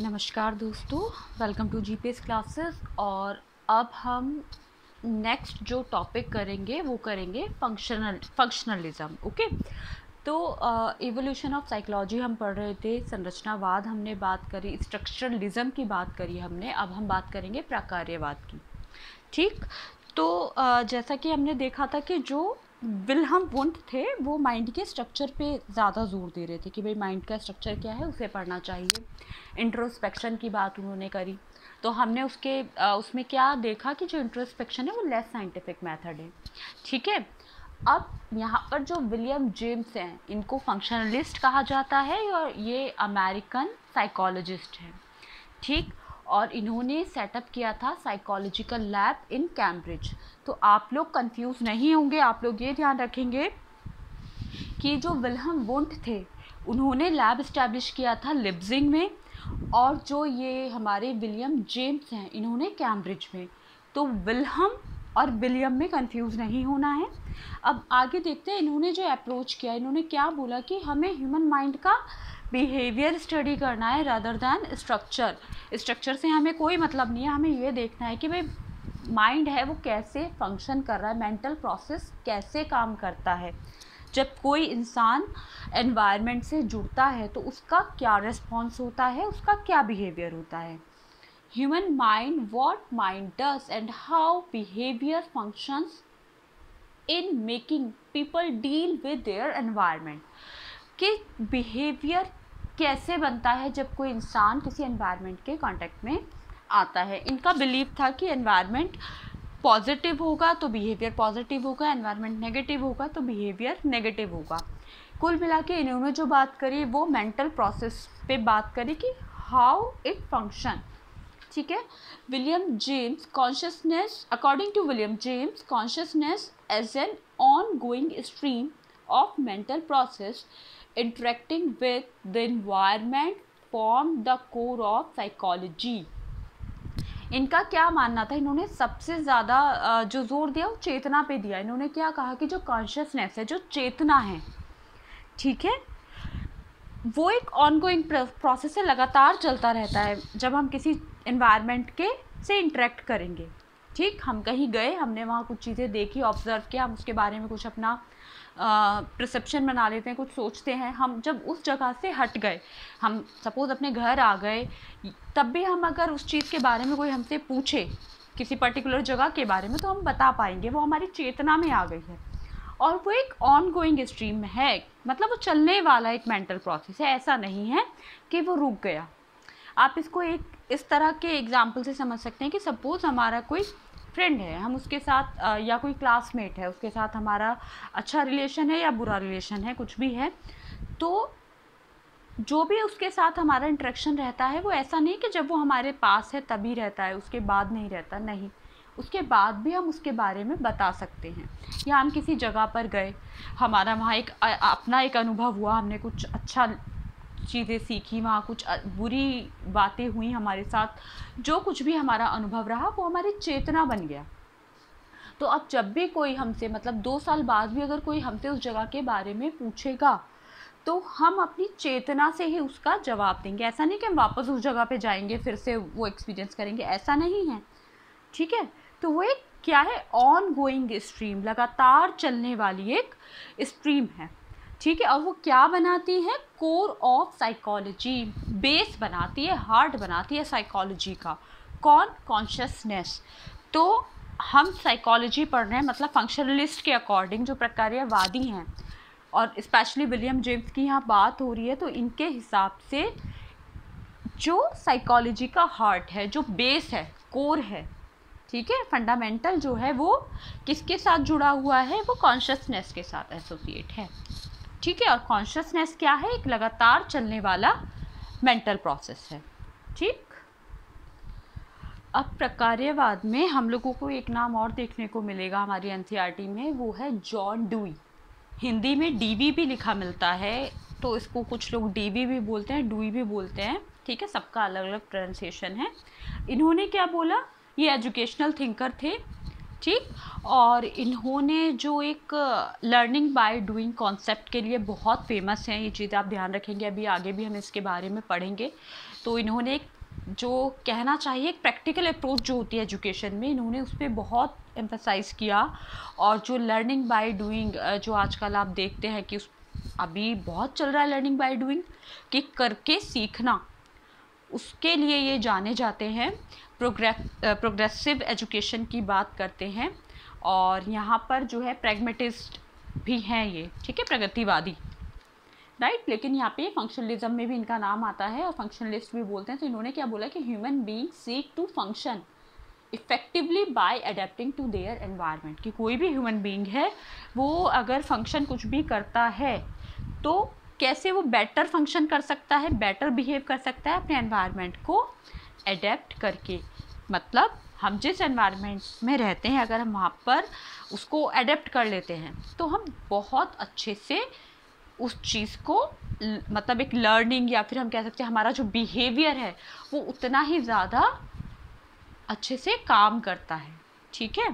नमस्कार दोस्तों, welcome to GPS classes. और अब हम नेक्स्ट जो टॉपिक करेंगे वो करेंगे फंक्शनलिज्म। ओके, तो इवोल्यूशन ऑफ साइकोलॉजी हम पढ़ रहे थे, संरचनावाद हमने बात करी, स्ट्रक्चरलिज्म की बात करी हमने। अब हम बात करेंगे प्रकार्यवाद की। ठीक, तो जैसा कि हमने देखा था कि जो विल्हम वुंट थे वो माइंड के स्ट्रक्चर पे ज़्यादा जोर दे रहे थे कि भाई माइंड का स्ट्रक्चर क्या है, उसे पढ़ना चाहिए। इंट्रोस्पेक्शन की बात उन्होंने करी, तो हमने उसमें क्या देखा कि जो इंट्रोस्पेक्शन है वो लेस साइंटिफिक मेथड है। ठीक है, अब यहाँ पर जो विलियम जेम्स हैं इनको फंक्शनलिस्ट कहा जाता है और ये अमेरिकन साइकोलॉजिस्ट हैं। ठीक, और इन्होंने सेटअप किया था साइकोलॉजिकल लैब इन कैम्ब्रिज। तो आप लोग कंफ्यूज नहीं होंगे, आप लोग ये ध्यान रखेंगे कि जो विल्हम वुंट थे उन्होंने लैब इस्टेब्लिश किया था लिप्जिंग में, और जो ये हमारे विलियम जेम्स हैं इन्होंने कैम्ब्रिज में। तो विल्हम और विलियम में कंफ्यूज नहीं होना है। अब आगे देखते हैं इन्होंने जो अप्रोच किया, इन्होंने क्या बोला कि हमें ह्यूमन माइंड का बिहेवियर स्टडी करना है रादर दैन स्ट्रक्चर से हमें कोई मतलब नहीं है। हमें ये देखना है कि भाई माइंड है वो कैसे फंक्शन कर रहा है, मेंटल प्रोसेस कैसे काम करता है। जब कोई इंसान एनवायरनमेंट से जुड़ता है तो उसका क्या रिस्पॉन्स होता है, उसका क्या बिहेवियर होता है। Human mind, what mind does and how behaviour functions in making people deal with their environment. कि बिहेवियर कैसे बनता है जब कोई इंसान किसी एनवायरनमेंट के कांटेक्ट में आता है। इनका बिलीव था कि एनवायरनमेंट पॉजिटिव होगा तो बिहेवियर पॉजिटिव होगा, एनवायरनमेंट नेगेटिव होगा तो बिहेवियर नेगेटिव होगा। कुल मिला के इन्होंने जो बात करी वो मेंटल प्रोसेस पे बात करी कि हाउ इट फंक्शन। ठीक है, William James consciousness, according to William James consciousness as an ongoing stream of mental process interacting with the environment form the core of psychology। इनका क्या मानना था, इन्होंने सबसे ज़्यादा जो जोर दिया वो चेतना पे दिया। इन्होंने क्या कहा कि जो कॉन्शियसनेस है, जो चेतना है, ठीक है, वो एक ऑनगोइंग प्रोसेस है, लगातार चलता रहता है जब हम किसी एनवायरनमेंट के से इंटरेक्ट करेंगे। ठीक, हम कहीं गए, हमने वहाँ कुछ चीज़ें देखी, ऑब्जर्व किया, हम उसके बारे में कुछ अपना परसेप्शन बना लेते हैं, कुछ सोचते हैं। हम जब उस जगह से हट गए, हम सपोज़ अपने घर आ गए, तब भी हम अगर उस चीज़ के बारे में कोई हमसे पूछे किसी पर्टिकुलर जगह के बारे में तो हम बता पाएंगे, वो हमारी चेतना में आ गई है। और वो एक ऑन गोइंग स्ट्रीम में है, मतलब वो चलने वाला एक मेंटल प्रोसेस है, ऐसा नहीं है कि वो रुक गया। आप इसको एक इस तरह के एग्जाम्पल से समझ सकते हैं कि सपोज़ हमारा कोई फ्रेंड है, हम उसके साथ या कोई क्लासमेट है, उसके साथ हमारा अच्छा रिलेशन है या बुरा रिलेशन है, कुछ भी है, तो जो भी उसके साथ हमारा इंटरेक्शन रहता है वो ऐसा नहीं कि जब वो हमारे पास है तभी रहता है, उसके बाद नहीं रहता, नहीं, उसके बाद भी हम उसके बारे में बता सकते हैं। या हम किसी जगह पर गए, हमारा वहाँ एक अपना एक अनुभव हुआ, हमने कुछ अच्छा चीज़ें सीखी, वहाँ कुछ बुरी बातें हुई हमारे साथ, जो कुछ भी हमारा अनुभव रहा वो हमारी चेतना बन गया। तो अब जब भी कोई हमसे, मतलब 2 साल बाद भी अगर कोई हमसे उस जगह के बारे में पूछेगा तो हम अपनी चेतना से ही उसका जवाब देंगे। ऐसा नहीं कि हम वापस उस जगह पे जाएंगे फिर से वो एक्सपीरियंस करेंगे, ऐसा नहीं है। ठीक है, तो वो एक क्या है, ऑन गोइंग स्ट्रीम, लगातार चलने वाली एक स्ट्रीम है। ठीक है, और वो क्या बनाती है, कोर ऑफ साइकोलॉजी, बेस बनाती है, हार्ट बनाती है साइकोलॉजी का। कौन, कॉन्शियसनेस। तो हम साइकोलॉजी पढ़ रहे हैं, मतलब फंक्शनलिस्ट के अकॉर्डिंग जो प्रकार्यवादी हैं, और स्पेशली विलियम जेम्स की यहाँ बात हो रही है, तो इनके हिसाब से जो साइकोलॉजी का हार्ट है, जो बेस है, कोर है, ठीक है, फंडामेंटल जो है, वो किसके साथ जुड़ा हुआ है, वो कॉन्शियसनेस के साथ एसोसिएट है। ठीक है, और कॉन्शियसनेस क्या है, एक लगातार चलने वाला मेंटल प्रोसेस है। ठीक, अब प्रकार्यवाद में हम लोगों को एक नाम और देखने को मिलेगा हमारी एनसीईआरटी में, वो है जॉन डुई। हिंदी में डीवी भी लिखा मिलता है, तो इसको कुछ लोग डीवी भी बोलते हैं, डुई भी बोलते हैं। ठीक है, सबका अलग अलग प्रोनाउंसिएशन है। इन्होंने क्या बोला, ये एजुकेशनल थिंकर थे। ठीक, और इन्होंने जो एक लर्निंग बाय डूइंग कॉन्सेप्ट के लिए बहुत फेमस हैं, ये चीज़ आप ध्यान रखेंगे, अभी आगे भी हम इसके बारे में पढ़ेंगे। तो इन्होंने जो कहना चाहिए एक प्रैक्टिकल अप्रोच जो होती है एजुकेशन में, इन्होंने उस पर बहुत एम्फसाइज़ किया। और जो लर्निंग बाय डूइंग जो आजकल आप देखते हैं कि अभी बहुत चल रहा है लर्निंग बाय डूइंग, कि करके सीखना, उसके लिए ये जाने जाते हैं। प्रोग्रेसिव एजुकेशन की बात करते हैं। और यहाँ पर जो है प्रैग्मेटिस्ट भी हैं ये, ठीक है, प्रगतिवादी, राइट। लेकिन यहाँ पे फंक्शनलिज्म में भी इनका नाम आता है और फंक्शनलिस्ट भी बोलते हैं। तो इन्होंने क्या बोला कि human being seek to function effectively by adapting to their environment, कि कोई भी ह्यूमन बीइंग है वो अगर फंक्शन कुछ भी करता है तो कैसे वो बेटर फंक्शन कर सकता है, बेटर बिहेव कर सकता है अपने एनवायरनमेंट को अडेप्ट करके। मतलब हम जिस एनवायरनमेंट में रहते हैं अगर हम वहाँ पर उसको अडेप्ट कर लेते हैं तो हम बहुत अच्छे से उस चीज़ को मतलब एक लर्निंग या फिर हम कह सकते हैं हमारा जो बिहेवियर है वो उतना ही ज़्यादा अच्छे से काम करता है, ठीक है।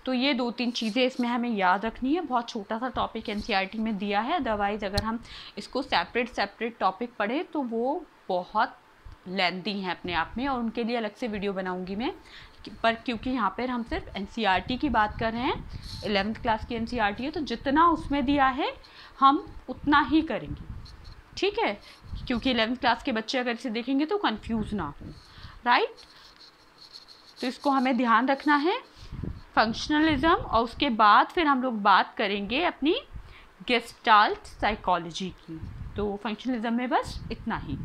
तो ये 2-3 चीज़ें इसमें हमें याद रखनी है। बहुत छोटा सा टॉपिक एनसीईआरटी में दिया है, अदरवाइज़ अगर हम इसको सेपरेट टॉपिक पढ़ें तो वो बहुत लेंथी हैं अपने आप में, और उनके लिए अलग से वीडियो बनाऊंगी मैं। पर क्योंकि यहाँ पर हम सिर्फ एनसीईआरटी की बात कर रहे हैं, 11th क्लास की एनसीईआरटी है, तो जितना उसमें दिया है हम उतना ही करेंगे, ठीक है, क्योंकि 11th क्लास के बच्चे अगर इसे देखेंगे तो कंफ्यूज ना हो, राइट। तो इसको हमें ध्यान रखना है, फंक्शनलिज्म। और उसके बाद फिर हम लोग बात करेंगे अपनी गेस्टाल्ट साइकोलॉजी की। तो फंक्शनलिज्म में बस इतना ही।